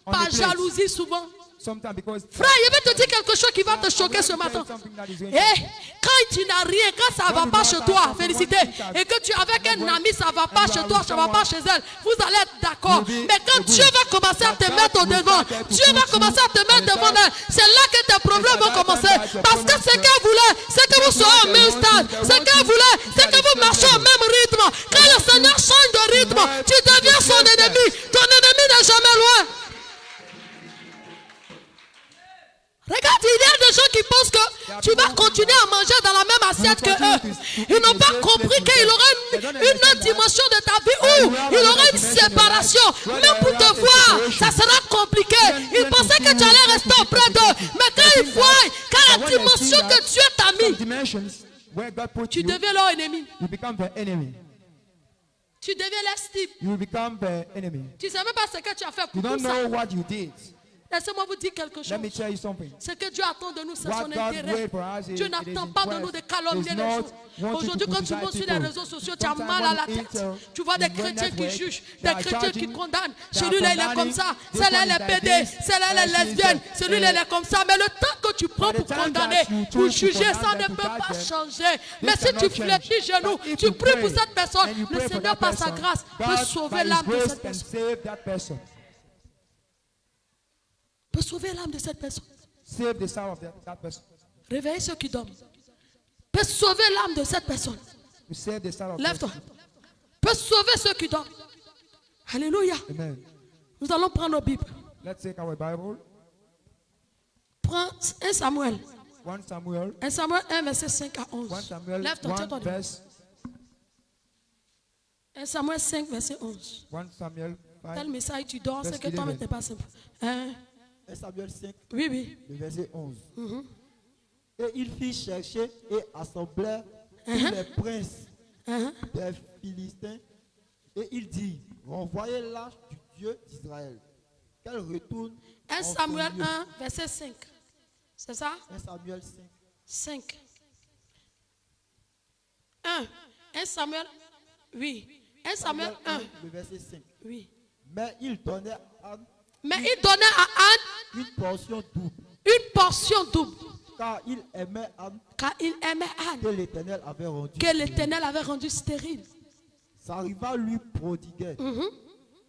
on Par the place. jalousie souvent. Sometimes because Frère, je vais te dire quelque chose qui va te choquer ce matin. Eh, quand tu n'as rien, quand ça ne va pas chez toi, félicité, et que tu es avec un ami, ça ne va pas chez toi, ça ne va pas chez elle, vous allez être d'accord. Mais quand Dieu va commencer à te mettre au devant, Dieu va commencer à te mettre devant elle, c'est là que tes problèmes vont commencer. Parce que ce qu'elle voulait, c'est que vous soyez au même stade. Ce qu'elle voulait, c'est que vous marchiez au même rythme. Quand le Seigneur change de rythme, tu deviens son ennemi. Ton ennemi n'est jamais loin. Regarde, il y a des gens qui pensent que tu vas continuer à manger dans la même assiette que eux. Ils n'ont pas compris qu'il y aura une autre dimension de ta vie où il y aura une séparation. Même pour te voir, ça sera compliqué. Ils pensaient que tu allais rester auprès d'eux. Mais quand ils voient, quand la dimension que Dieu t'a mis, tu deviens leur ennemi. You become the enemy. Tu deviens leur cible. You become the enemy. Tu ne sais même pas ce que tu as fait You pour don't tout ça. know what you did. Laissez-moi vous dire quelque chose. Let me tell you something. Ce que Dieu attend de nous, c'est What son God intérêt. waits for us is- Dieu it n'attend is pas de request. nous de calomnier Does les not gens. want you Aujourd'hui, to quand tu vas criticize sur les people. réseaux sociaux, tu as Sometimes mal à la when you tête. enter Tu vois des in one chrétiens qui network, jugent, they des are chrétiens qui judging, condamnent. they are Celui-là, il est comme condemning, ça. this Celle-là, one elle is est like pédée. this, Celle-là, elle est she's lesbienne. a- Celui-là, il est comme ça. Mais le temps que tu prends By the pour time condamner, that you pour choose to juger, ça condemn ne them, to peut judge pas them, changer. Mais si cannot tu change. fléchis les genoux, But if tu you pries pray pour cette personne, and you le pray for Seigneur, that par sa person, grâce, peut God, sauver by l'âme His de grace, cette can personne. save that person. Peut sauver l'âme de cette personne. Save the soul of that person. Réveiller ceux qui dorment. Peut sauver l'âme de cette personne. To save the soul of Lève-toi. person. Peut sauver ceux qui dorment. Alléluia. Amen. Nous allons prendre nos Bibles. Let's take our Bible. Prends 1 Samuel. 1 Samuel. 1 Samuel 1, verset 5 à 11. 1 Samuel Lève-toi, 1 tiens-toi. verse 1 Samuel 5, verset 11. 1 Samuel Quel 5. message tu dors, c'est que Verse toi 11. n'es pas simple. Hein? 1 Samuel 5, Oui, oui. le verset 11. Mhm. Et il fit chercher et assembler tous les princes Hein? des Philistins. Et il dit, renvoyez l'arche du Dieu d'Israël, qu'elle retourne 1 en son Samuel lieu. 1, verset 5. C'est ça? 1 Samuel 5. 5. 1 Samuel, oui. 1 Samuel 1, le verset 5. oui. Mais il donnait à Anne Mais il donnait à Anne une portion double, une portion double, car il aimait Anne car il aimait Anne, que l'Éternel avait rendue. que l'Éternel avait rendue stérile. Sa rival lui prodiguait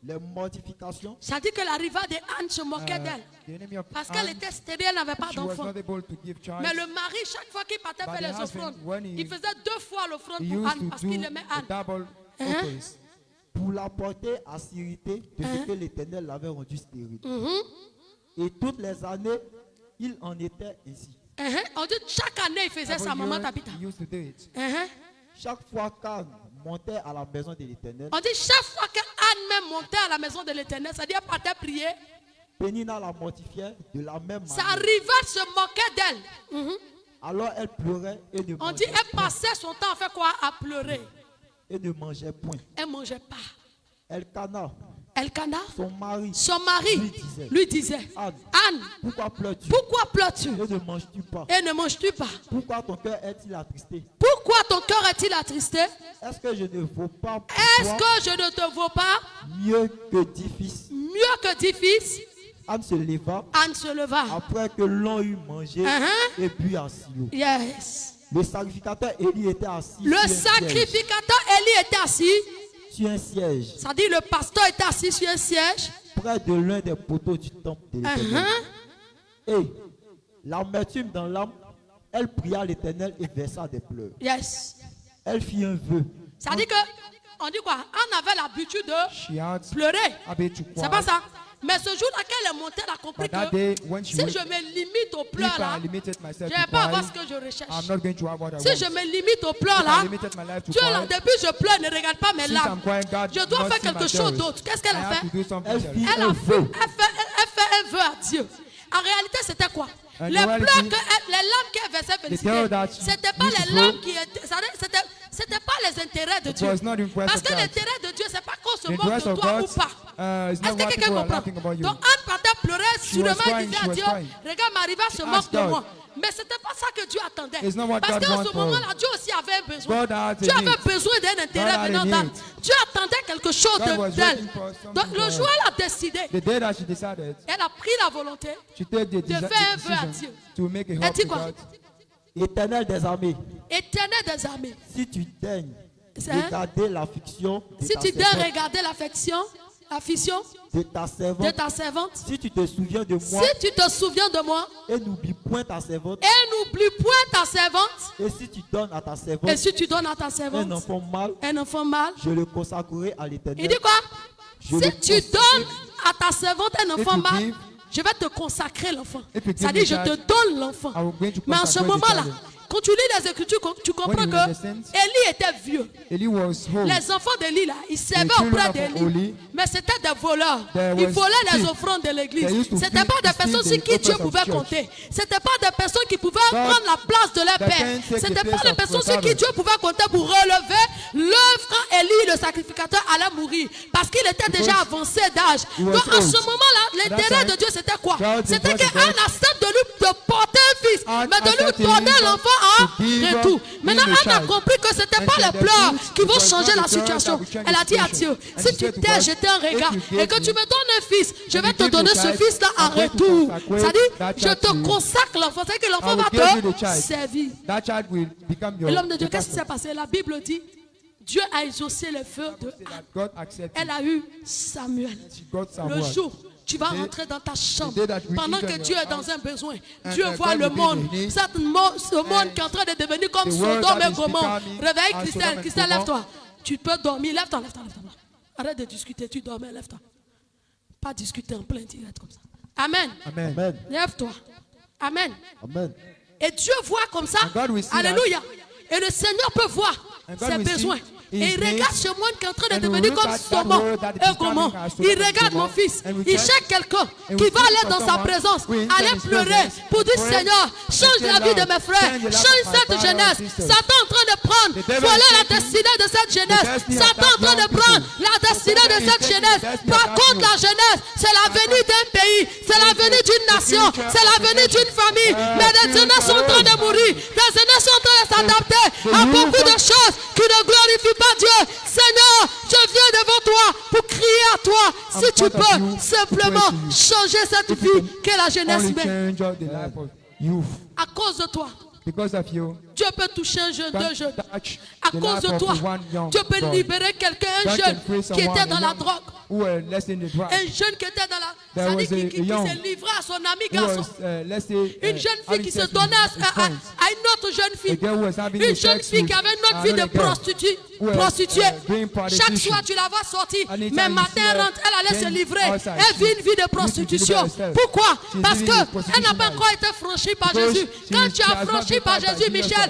les mortifications Ça dit que la rivale de Anne se moquait Uh, d'elle. the enemy of Parce qu'elle Anne, était stérile, elle n'avait pas she was d'enfant. not able to give child. Mais le mari, chaque fois qu'il partait But faire the les husband, offrandes, when he- il faisait 2 fois l'offrande He pour used Anne to parce do qu'il aimait a Anne. double Hein? offerings pour la porter à sérité de ce que l'Éternel l'avait rendu stérile. Et toutes les années, il en était ainsi. On dit chaque année, il faisait ça, Every maman year, Tabitha. he used to do it. Chaque fois qu'Anne montait à la maison de l'Éternel, On dit chaque fois qu'Anne même montait à la maison de l'Éternel, c'est-à-dire elle partait prier, Pénina la mortifiait de la même sa manière. rivale se moquait d'elle. Alors elle pleurait et ne On dit mangeait, elle passait son temps à faire quoi? À pleurer. et ne mangeait point. Elle ne mangeait pas. Elkana, Elkana, son mari, son mari, lui disait, Anne, Anne, pourquoi pleures-tu pourquoi pleures-tu et ne manges-tu pas? et ne manges-tu pas? Pourquoi ton cœur est-il attristé? Pourquoi ton cœur est-il attristé? Est-ce que je ne vaux pas pour Est-ce toi que je ne te vaux pas mieux que 10 fils? mieux que 10 fils? Anne se leva Anne se leva. après que l'on eut mangé et bu à Silo. Yes. Le sacrificateur Élie était assis Le sur un siège. sacrificateur Élie était assis. Sur un siège, Ça dit le pasteur était assis sur un siège. près de l'un des poteaux du temple de l'Éternel. Et l'amertume dans l'âme, elle pria l'Éternel et versa des pleurs. Yes. Elle fit un vœu. Ça dit que, on dit quoi? Anne avait l'habitude de She had pleurer. habit to C'est cry. pas ça. Mais ce jour-là, quand elle est montée, elle a compris But that que day, when she si went, je me limite aux pleurs if là, I limited je myself ne vais to pas avoir cry, ce que je recherche. I'm not going to have what I Si want. je me limite aux pleurs If là, I limited my life to Dieu là, cry, depuis je pleure, ne regarde pas mes since larmes. I'm crying, God Je dois not faire see my quelque chose tears. d'autre. Qu'est-ce qu'elle I a have fait? to do something Elle else. fit Elle un a vœu. fait un vœu à Dieu. En réalité, c'était quoi? And Les in pleurs, reality, les larmes qu'elle versait féliciter, tears that c'était pas used to les flow, larmes qui étaient, c'était pas les intérêts de it Dieu. was not the interest Parce of que God. l'intérêt de Dieu, c'est pas qu'on se The moque interest de of toi God ou pas. is Est-ce not que what quelqu'un people are comprend? laughing about you. Donc Anne partait pleurer, sûrement crying, disait she à was Dieu, crying. regarde, Mariva se She moque asked de God. moi. Mais c'était pas ça que Dieu attendait. It's not what Parce God qu'à wants ce for her. moment-là, Dieu aussi avait un besoin. God had a Dieu avait need. besoin d'un God intérêt had a venant need. d'Anne. Dieu attendait quelque chose God was d'elle. waiting for something Donc le for jour her. où elle a décidé, The day that she decided, elle a pris la volonté. she took the De faire un vœu à decision Dieu. to make a Elle help dit to quoi? God. Éternel des armées, Éternel des armées. si tu daignes C'est- regarder l'affliction de Si ta tu dois servante, regarder l'affection, de ta de servante, ta servante, si tu te souviens de moi si tu te souviens de moi et n'oublie point ta servante, et n'oublie point ta servante, et si tu donnes à ta et servante si tu donnes à ta un servante enfant mâle, un enfant mâle, je le consacrerai à il l'Éternel. dit quoi? Je le Si tu consacre- donnes à ta servante un enfant you mâle, give- je vais te consacrer l'enfant. If you give C'est-à-dire, me je te child, donne l'enfant. I will going to Mais en ce consecrate the moment-là, child. quand tu lis les Écritures, tu comprends When you que read the sense, Élie était vieux. Eli was old. Les enfants d'Élie, là, ils servaient children auprès of d'Élie. Oli, Mais c'était des voleurs. there Ils was volaient les thieves. offrandes de They l'église. used to C'était pas des steal personnes the sur qui Dieu offers of pouvait church. compter. C'était pas des personnes qui pouvaient God prendre la place de leur that père. can take the C'était pas place des of personnes the sur qui father. Dieu pouvait compter pour relever l'œuvre quand Élie, le sacrificateur, allait mourir. Parce qu'il était déjà avancé d'âge. he was Donc à ce old. moment-là, l'intérêt time, de Dieu, c'était quoi? God C'était was the qu'Anne God. accepte de lui de porter un fils, Anne mais de accepted lui donner him l'enfant en to give retour. him Maintenant, the Anne a child. compris que c'était And pas said les the pleurs truth, qui vont it was changer not la the tears situation. that will change Elle a the dit à situation. Dieu, And si she tu said to t'es God, jeté un regard if you et que give tu me donnes un fils, je and vais you te give donner the ce child, fils-là en I'm going to retour. consecrate C'est-à-dire, that je child te to you. consacre l'enfant. C'est-à-dire que I l'enfant will va give you the te child. servir. That child will become your Et l'homme de Dieu, your qu'est-ce qui s'est pastor. passé? La Bible dit, Dieu a exaucé les vœux de Say Anne. that God accepted. Elle a eu Samuel. She got Le Samuel. jour, tu vas The day- rentrer dans ta chambre day that we pendant enter que your Dieu est house, dans un besoin. and Dieu voit God le will be monde. in need. Ce monde qui est en train de devenir comme the world Sodome that et is Gomorrhe. becoming Réveille as Christelle. Sodom and Christelle, Gomorrhe. lève-toi. Tu peux dormir. Lève-toi, lève-toi, lève-toi. Arrête de discuter. Tu dormais, lève-toi. Pas discuter en plein direct comme ça. Amen. Amen. Amen. Lève-toi. Amen. Amen. Et Dieu voit comme ça. And God will see Alléluia. Et le Seigneur peut voir And God ses will see besoins. his Et il regarde needs. ce monde qui est en train de And devenir look comme at that Sodome world that is et Gomorrhe. becoming as Sodom Il and regarde mon Gomorrhe. fils. And we Il check- cherche quelqu'un and qui we va look aller for dans sa someone présence, who is aller in his pleurer presence pour dire pray Seigneur, change and la say, vie de Lord, mes frères, change the life change of my cette brother and jeunesse. sister. Satan est en train de prendre, The devil voler is la taking destinée de cette jeunesse. destiny of Satan est en that train de young prendre people. la destinée de devil is cette taking jeunesse. the destiny Par of that contre, la youth. jeunesse, c'est l'avenir d'un pays, c'est l'avenir d'une nation, future c'est of l'avenir the d'une famille. Mais les jeunesses sont en train de mourir, les jeunesses sont en train de s'adapter à beaucoup de choses qui ne glorifient pas Dieu. Seigneur, je viens devant toi pour crier à toi. Si I'm tu part of peux you, simplement pray to you. changer cette If you vie can que la jeunesse Only met. change the life of youth. À cause de toi, Because of you. Dieu peut toucher un jeune, deux jeunes. Touch À the cause life de of toi, one young Dieu peut boy. libérer quelqu'un, un God jeune can free qui someone, était dans a la young drogue. who were less in the drug. Un jeune qui était dans la... There Ça dit was qui a young s'est livré à son ami Who garçon. was, let's say, Une jeune fille having qui se sex with donnait his friends. à une autre jeune A fille. girl who was having Une a jeune sex fille with qui avait une autre vie de another girl. prostituée. was, Prostituée. doing Chaque prostitution. soir, tu la vois sortir. Anytime Mais you matin, see elle her, rentre, elle allait se then livrer. outside, Elle vit une vie de she prostitution. used to deliver herself. Pourquoi? She's Parce living a qu'elle n'a pas prostitution encore été franchie par Because Jésus. she Quand tu has as not franchi been par touched by Jésus, Jesus Michel,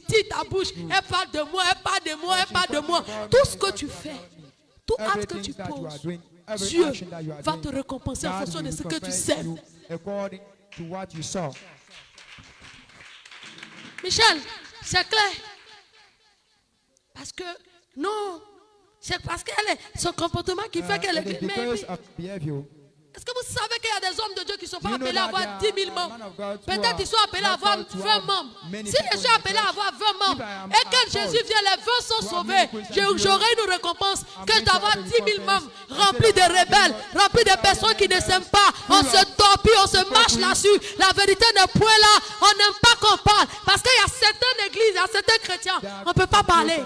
titille ta bouche. Elle parle de moi, elle parle de moi, elle parle de moi. Tout ce que tu fais, tout acte que tu poses, Dieu va te récompenser en fonction de ce que tu sèmes. according to what you saw. Michel, c'est clair. Parce que, non, c'est parce qu'elle est son comportement qui fait qu'elle It is est. Mais because puis, of behavior. est-ce que vous savez qu'il y a des hommes de Dieu qui ne sont pas Do you know appelés à that avoir there 10 000 are membres? men of God who Peut-être are ils sont appelés à not avoir called to 20 have membres. many Si people je suis in the appelé à church, avoir 20 membres if I am et que called Jésus vient, les 20 sont to have sauvés, many Christians, j'aurai une récompense I'm que going to d'avoir have a 10 000 recompense membres instead remplis of de having rebelles, people remplis de 10,000 personnes qui ne members s'aiment pas. On who se are torpille, on se marche hypocrites. là-dessus. La vérité n'est point là. On n'aime pas qu'on parle. Parce qu'il y a certaines églises, il y a certains chrétiens, on ne peut pas parler.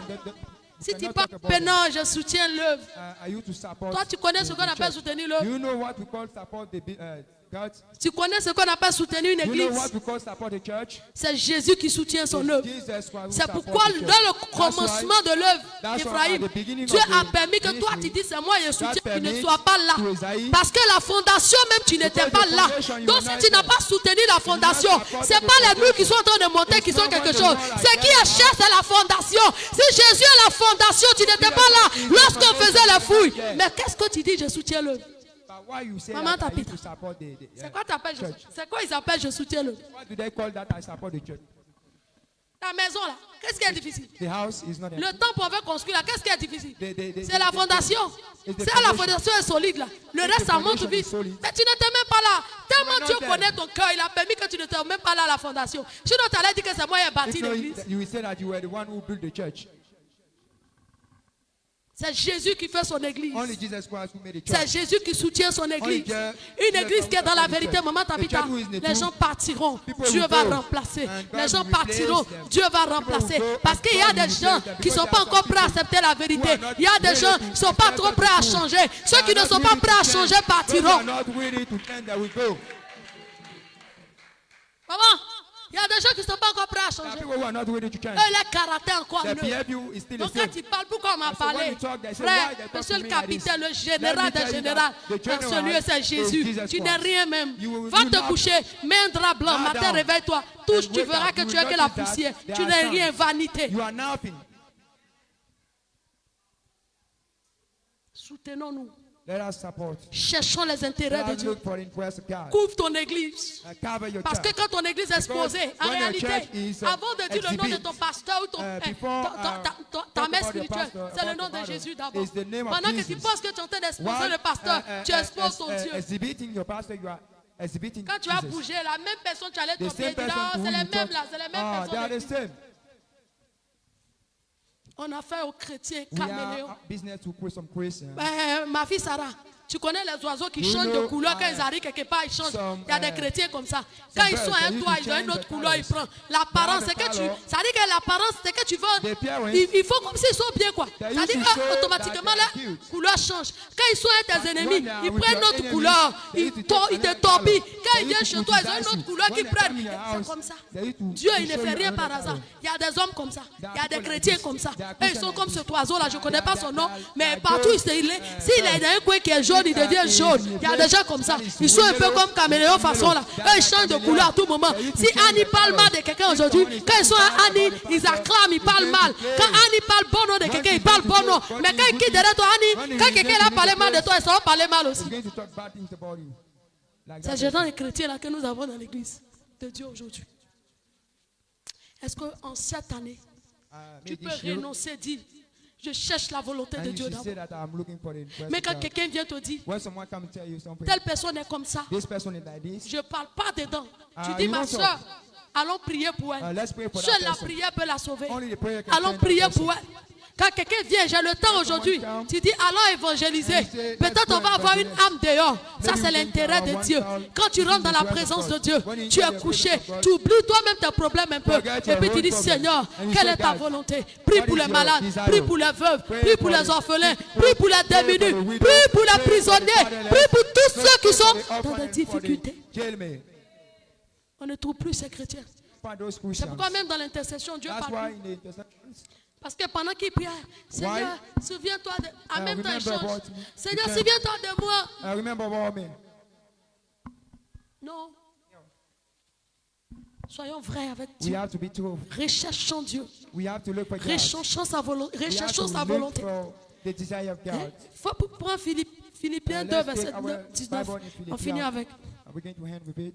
Si tu parles, non, je soutiens l'œuvre. Are you to support Toi, tu connais ce the qu'on appelle church? soutenir Do l'œuvre. you know what we call support the God? Tu connais ce qu'on appelle soutenir une Do you know église. what we call support the church? C'est Jésus qui soutient son œuvre. Jesus Christ who C'est support pourquoi the church. dans le That's commencement why- de l'œuvre that's why d'Éphraïm, at the beginning Dieu of the a permis que toi ministry, tu dis c'est moi je soutiens, God tu ne permit sois pas là. to Esaïe, Parce que la fondation même tu n'étais because pas the là. foundation you Donc were si not tu n'as there. pas soutenu la fondation, support c'est the pas les murs foundation. qui sont en train de monter qui It's sont not quelque when the chose. wall like C'est that qui achète c'est la fondation. Si Jésus est la fondation, tu n'étais pas là is the lorsqu'on foundation, faisait la you were fouille. not there. Mais qu'est-ce que tu dis je soutiens l'œuvre? But why you say Maman that I t'appelle. used to support the C'est quoi t'appelles church? c'est quoi ils appellent je soutiens l'œuvre? What do they call that I support the church? La maison là, qu'est-ce qui est difficile? The house is not Le temps pour avoir construit là, qu'est-ce qui est difficile? The- C'est la fondation. it's the C'est la foundation. fondation est solide là. Le If reste the ça monte foundation vite. is solid. Mais tu n'étais même pas là. Tellement not Dieu there. connaît ton cœur, il a permis que tu n'étais même pas là à la fondation. Sinon tu allais dire que c'est moi qui ai bâti If not, l'église. you will say that you were the one who built the church. C'est Jésus qui fait son église. Only Jesus Christ who made the C'est church. Jésus qui soutient son église. Only Une église qui est dans la vérité, maman Tabitha, les gens partiront, Dieu va remplacer. Les gens partiront, Dieu va remplacer. Parce qu'il y a des gens qui ne sont pas encore prêts à accepter la vérité. Il y a des gens qui ne sont pas trop prêts à changer. Ceux qui ne sont pas prêts à changer Those who partiront. are not willing to turn, they will go. Maman, il y a des gens qui ne sont pas encore prêts à There are changer. people who are not willing to change. Eux, leur caractère encore The neuf. behavior is still the Donc quand same. il parle, pourquoi on m'a And so when parlé? you talk, they say, Frère, why they talk monsieur to le me like capitaine, this? le général Let me des tell you généraux, that the dans celui general c'est is Jésus. Jesus Tu n'es Christ. rien même. You will Va do te not- coucher, mets un drap blanc, Lie matin down. réveille-toi. Touche, And tu wake verras up. que You tu will es que la notice that poussière. there Tu are n'es some. rien, vanité. You are nothing. Soutenons-nous. Let us support. Cherchons les intérêts Let de us Dieu. look for the interest of God. Couvre ton église. Cover your Parce que church. quand ton église est exposée, en when your réalité, church is, avant de dire le nom de exhibit, ton pasteur ou before, ta talk mère about your spirituelle, pastor, c'est le about nom the de father, Jésus d'abord. is the name of Pendant que tu Jesus. penses que tu es en train d'exposer While, le pasteur, tu exposes ton Dieu. exhibiting your pastor, you are exhibiting Quand tu as Jesus. bougé, la même personne, tu allais The tromper, same dire, person ah, to c'est whom les you mêmes talk. là, c'est les mêmes They are the personnes. same. On a fait aux chrétiens We caméléons. are business to some Christians. Ma fille Sarah, tu connais les oiseaux qui You changent de know, couleur quand ils arrivent quelque part, ils changent. some, Il y a des chrétiens comme ça. Quand ils sont à un birds, toit, they ils ont used une to autre change couleur, the ils colors. prennent. L'apparence, They c'est que have the tu. color. Ça dit que l'apparence, c'est que tu The veux. appearance, Il faut comme s'ils sont bien, quoi. they Ça dit used to show automatiquement, that la they are cute. couleur change. Quand ils sont avec tes But ennemis, when they are ils with prennent your notre enemies, couleur. they Ils used to take te another torpillent. color. Quand They ils used viennent to chez toi, ils ont une criticize autre you. couleur When qu'ils they come prennent. in your C'est house, comme ça. they used to Dieu, il ne show fait you rien par another hasard. color. Il y a des hommes comme ça. There are Il y a des people like chrétiens this. comme ça. There are Eux, ils Christians sont like comme this. cet oiseau-là. Je ne connais pas son nom. There are Mais good, partout où il est, s'il est dans un coin qui est jaune, il devient jaune. Il y a des gens comme ça. Ils sont un peu comme caméléon façon là. Eux, ils changent de couleur à tout moment. Si Annie parle mal de quelqu'un aujourd'hui, quand ils sont à Annie, ils acclament, ils parlent mal. Quand Annie parle bon nom de quelqu'un, ils parlent bon nom. Mais quand ils quittent derrière toi, Annie, quand quelqu'un a parlé mal de toi, ils sauront parler mal aussi. He's going to talk bad things about you. Like C'est that. ce genre de chrétiens là que nous avons dans l'église de Dieu aujourd'hui. Est-ce qu'en cette année, tu peux This year, renoncer, dire, je cherche la volonté and de you Dieu should d'abord. say that I'm looking for the interest Mais of quand God. quelqu'un vient te dire, When someone comes and tell you something, telle personne est comme ça, this person is like this, je ne parle pas dedans. Tu Ah, dis, you ma don't talk. soeur, allons prier pour elle. let's pray for that Seule la person. prière peut la sauver. Only the prayer can Allons change that prier person. pour elle. Quand quelqu'un vient, j'ai le temps aujourd'hui. comes, Tu dis, allons évangéliser. and you say, Peut-être let's on va go avoir une evangelize. âme dehors. Ça, Maybe c'est we can l'intérêt have de one Dieu. soul. Quand tu This rentres is dans the la presence présence of de God. Dieu, When you tu enter es the couché. presence of God, Tu oublies toi-même tes problèmes un peu. forget Et your puis tu own dis, problem. Seigneur, And you quelle say, est ta God, volonté? Prie what pour is les your malades, desire? prie pour les veuves, Pray prie pour for les the- orphelins, pray prie pour les for the démunis, widow, prie pour les pray for the prisonniers, fatherless, prie pour tous pray ceux qui for sont the dans orphan des and for the difficultés. jailmate. On ne trouve plus ces chrétiens. For those C'est Christians. pourquoi même dans l'intercession, Dieu That's parle. why in the intercessions, Parce que pendant qu'il priait, Seigneur, souviens-toi de. En même temps, il remember change. about me. Seigneur, You can- souviens-toi de moi. remember about me. Non. Soyons vrais avec We Dieu. have to be true. Recherchons Dieu. We have to look for God. Recherchons sa volonté. We have Recherchons to sa look volonté. for the desire of God. Faut prendre Philippiens 2, Let's verset take our 19. Bible in On finit Philippians. avec. Are we going to hand with it?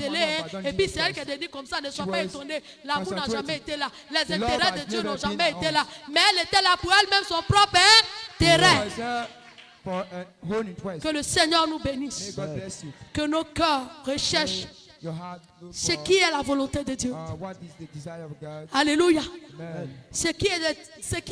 scellé. Hein. Et puis c'est elle qui a dit comme ça, ne sois pas étonné. L'amour n'a jamais été là. Les intérêts de Dieu n'ont jamais été là. Mais elle était là pour elle-même, son propre terrain. Que le Seigneur nous bénisse. Que nos cœurs recherchent your heart look Ce for qui est la volonté de Dieu. what is the desire of God. Alléluia. Amen. Ce qui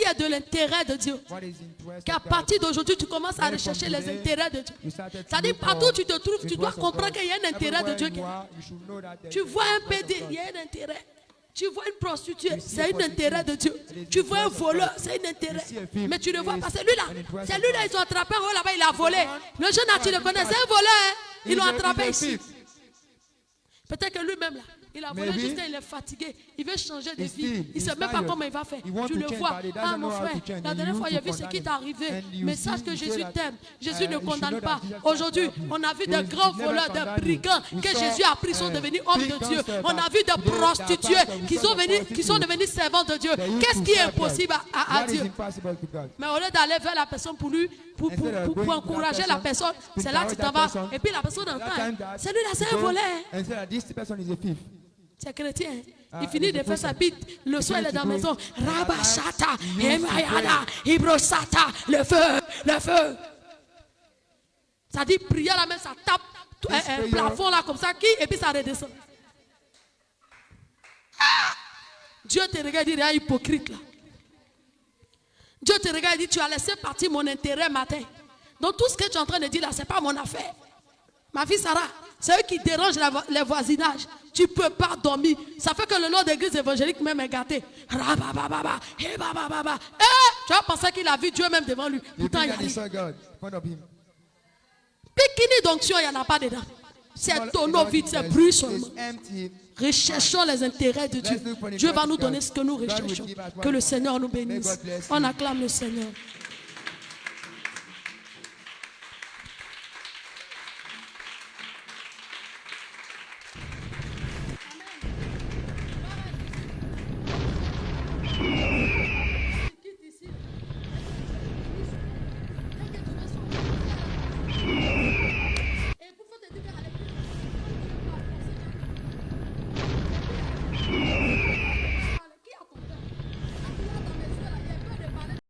est de l'intérêt de Dieu. What is interest Qu'à of God. partir d'aujourd'hui, tu commences à Right rechercher from les today, intérêts de Dieu. You started to C'est-à-dire, look partout où for tu te trouves, the tu dois interest of comprendre God. qu'il y a un intérêt de Everywhere Dieu. you are, you should know that there Tu is vois un an interest of pédé, God. il y a un intérêt. Tu vois une prostituée, You see c'est a un prostitute, intérêt de Dieu. it is Tu the vois un interest of voleur, God. c'est un intérêt. You see a thief, Mais tu le vois it pas. is Celui-là, an interest of celui-là, God. ils ont attrapé un haut là-bas, il a volé. Le jeune là, tu le connais, c'est un voleur. Hein? Ils l'ont attrapé He's a ici. thief. Peut-être que lui-même là, il a volé Maybe. juste, il est fatigué. Il veut changer de He's vie. still- Il ne sait he's même pas tired. comment il va faire. He wants Tu to le change, vois. but he doesn't Ah mon know how frère, to change. la And dernière you fois, want il a to vu ce qui condemn t'est arrivé. And you Mais see, sache que you say Jésus that, t'aime. Jésus ne you should condamne know that pas. Jesus does Aujourd'hui, love you. on a vu He de will grands never voleurs, de condemn you. brigands We que saw, Jésus a pris, sont devenus hommes big de Dieu. gangsters On a that vu de today they are prostituées pastors, we qui saw sont the devenus prostitutes. servantes de Dieu. They used Qu'est-ce to qui est serve God. impossible à What is Dieu? impossible to God? Mais au lieu d'aller vers la personne pour lui, pour Instead of going to encourager that la person, personne, to c'est là que tu encourage t'en that vas. person, Et puis la personne entend, that time hein, that celui-là c'est un you go voleur. hein. and say that this person is a thief. C'est chrétien. Ah, Il finit il de est faire sa bite. Le soir, il est dans la to maison. go in the Rabashata, night, he used to Emayada, Ibrosata, le feu, le feu. Ça dit prier la main, ça tape un prayer- plafond là comme ça, et puis ça redescend. Ah! Dieu te regarde et dit, ah, hypocrite là. Dieu te regarde et dit, tu as laissé partir mon intérêt matin. Donc tout ce que tu es en train de dire là, ce n'est pas mon affaire. Ma fille Sarah, c'est eux qui dérangent les voisinages. Tu ne peux pas dormir. Ça fait que le nom d'église évangélique même est gâté. Rabababa, hebababa. Tu vas penser qu'il a vu Dieu même devant lui. You Pourtant, il think y a that he rien. saw God in front of him. Bikini d'onction, il n'y en a pas dedans. C'est tonneau vide, c'est bruit seulement. It's empty. Recherchons les intérêts de Dieu. Dieu va nous donner ce que nous recherchons. Que le Seigneur nous bénisse. On acclame le Seigneur.